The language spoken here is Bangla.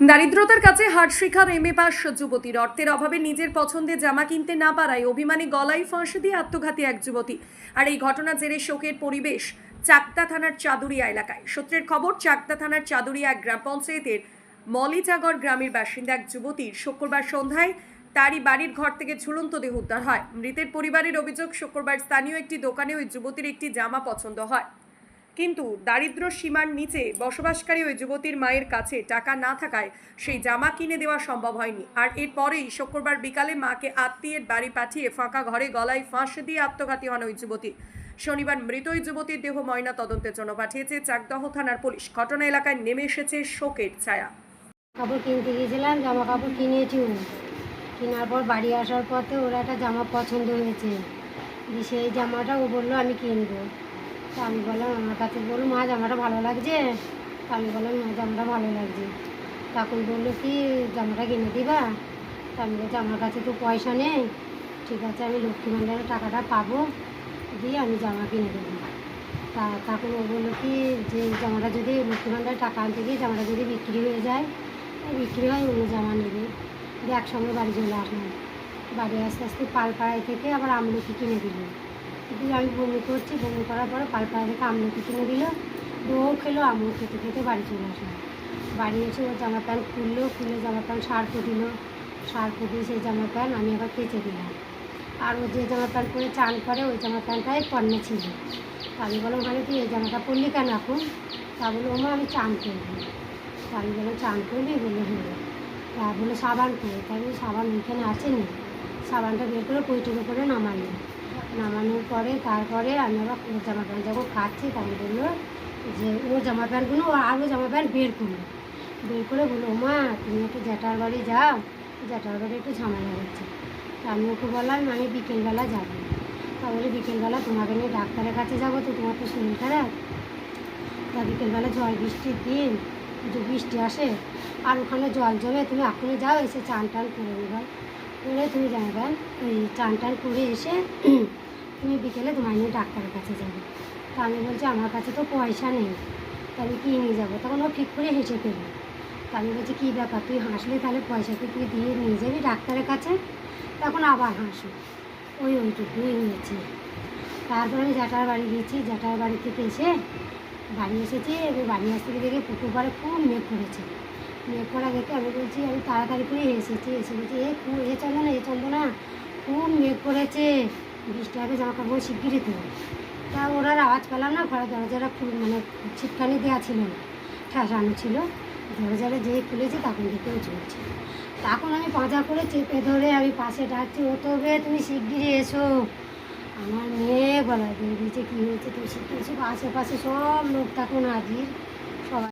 দারিদ্রতার কাছে হার শিখার এমএ পাস যুবতীর অর্থের অভাবে নিজের পছন্দের জামা কিনতে না পারায় অভিমানী গলায় ফাঁস দিয়ে আত্মঘাতী এক যুবতী। আর এই ঘটনা জেরে শোকের পরিবেশ চাকদা থানার চাদুরিয়া এলাকায়। সূত্রের খবর, চাকদা থানার চাদুরিয়া গ্রাম পঞ্চায়েতের মলিচাগড় গ্রামের বাসিন্দা এক যুবতীর শুক্রবার সন্ধ্যায় তারই বাড়ির ঘর থেকে ঝুলন্ত দেহ উদ্ধার হয়। মৃতের পরিবারের অভিযোগ, শুক্রবার স্থানীয় একটি দোকানে ওই যুবতীর একটি জামা পছন্দ হয়, কিন্তু দারিদ্র সীমার নিচে বসবাসকারী ওই যুবতীর মায়ের কাছে টাকা না থাকায় সেই জামা কিনে দেওয়া সম্ভব হয়নি। আর এরপরেই শুক্রবার বিকালে মাকে আত্মীয়ের বাড়ি পাঠিয়ে ফাঁকা ঘরে গলায় ফাঁস দিয়ে আত্মঘাতী হন ওই যুবতী। শনিবার মৃত ওই যুবতীর দেহ ময়না তদন্তের জন্য পাঠিয়েছে চাকদহ থানার পুলিশ। ঘটনা এলাকায় নেমে এসেছে শোকের ছায়া। কাপড় কিনতে গিয়েছিলাম, জামা কাপড় কিনেছি। কেনার পর বাড়ি আসার পথে ওর একটা জামা পছন্দ হয়েছে, সেই জামাটা ও বললো আমি কিনবো। তো আমি বললাম, আমার কাছে বললো মা জামাটা ভালো লাগছে। তো আমি বললাম মা জামাটা ভালো লাগছে। তখন বললো কি জামাটা কিনে দিবা? তো আমি বলছি আমার কাছে তো পয়সা নেই। ঠিক আছে, আমি লক্ষ্মী ভাণ্ডারের টাকাটা পাবো, দিয়ে আমি জামা কিনে দেবো। তখন ও বললো কি যে জামাটা যদি লক্ষ্মী ভাণ্ডারের টাকা আনতে গিয়ে জামাটা যদি বিক্রি হয়ে যায়, বিক্রি হয় অন্য জামা নেবে। দিয়ে একসঙ্গে বাড়ি চলে আসলাম। বাড়ি আস্তে আস্তে পালপাড়ায় থেকে আবার আমলকি কিনে দিল। দিয়ে আমি বমি করছি, বমি করার পরে পালপাড়া থেকে আমলকি কিনে দিল। ও খেলো, আমিও খেতে খেতে বাড়ি চলে আসলাম। বাড়ি এসে ওর জামা প্যান্ট খুলে জামা প্যান্ট সার্ফ দিল। সার্ফ দিয়ে সেই জামা প্যান্ট আমি আবার কেচে দিলাম। আর ও যে জামা প্যান্ট পরে চান করে ওই জামা প্যান্টটাই পণ্যে ছিল। আমি বললাম মানে তুই এই জামাটা পরলি কেন এখন? তা বললো ওমা আমি চান করবো। তা আমি বললাম চান করবি? বলে হলো। তা বলে সাবান করে, তাই সাবান ওইখানে আসেনি। সাবানটা বের করে পৈটের উপরে নামানোর পরে তারপরে আমি আবার ওর জামা প্যান্ট যখন খাচ্ছি তাই বললো যে ওর জামা প্যান্টগুলো ও আরও জামা প্যান্ট বের করে বললো মা তুমি একটু জ্যাঠার বাড়ি যাও, জ্যাঠার বাড়ি একটু ঝামেলা হচ্ছে। তা আমি ওকে বললাম আমি বিকেলবেলা যাবো। তাহলে বিকেলবেলা তোমাকে নিয়ে ডাক্তারের কাছে যাবো, তো তোমার তো শরীর খারাপ। তা বিকেলবেলা ঝড় বৃষ্টির দিন, যে বৃষ্টি আসে আর ওখানে জল জমে, তুমি এখনই যাও, এসে চান টান করে নেবা, করে তুমি যাবে ওই চান টান করে এসে তুমি বিকেলে তোমার নিয়ে ডাক্তারের কাছে যাবে। তা আমি বলছি আমার কাছে তো পয়সা নেই, তা আমি কী নিয়ে যাবো? তখন ও ঠিক করে হেসে ফেলবে। তা আমি বলছি কী ব্যাপার, তুই হাসলে তাহলে পয়সাকে তুই দিয়ে নিয়ে যাবি ডাক্তারের কাছে? তখন আবার হাসো। ওইটুকুই নিয়েছি। তারপরে আমি জ্যাঠার বাড়ি গেছি, জ্যাঠার বাড়ি থেকে এসে বাড়ি এসেছি। এবার বাড়ি আসতে দেখে পুকুর পাড়ে খুব মেঘ পড়েছে। মেঘ পড়া দেখে আমি বলছি আমি তাড়াতাড়ি করে এসে বলছি এ চন্দনা খুব মেঘ পড়েছে, বৃষ্টি হবে, জামা কাপড় শিগগিরই তো। তা ওরা আওয়াজ পেলাম না, ঘরের দরজাটা মানে ছিটকানি দেওয়া ছিল না, ঠেসানো ছিল। দরজাটা যেয়ে খুলেছি তখন দেখেও চলছে। তখন আমি পাঁজা করে চেপে ধরে আমি পাশে ডাকছি, ও তবে তুমি শিগগিরই এসো। আমার মেয়ে গলায় দিয়ে দিয়েছে, কী হয়েছে তুমি শিগগির এসো। আশেপাশে সব লোক তখন হাজির।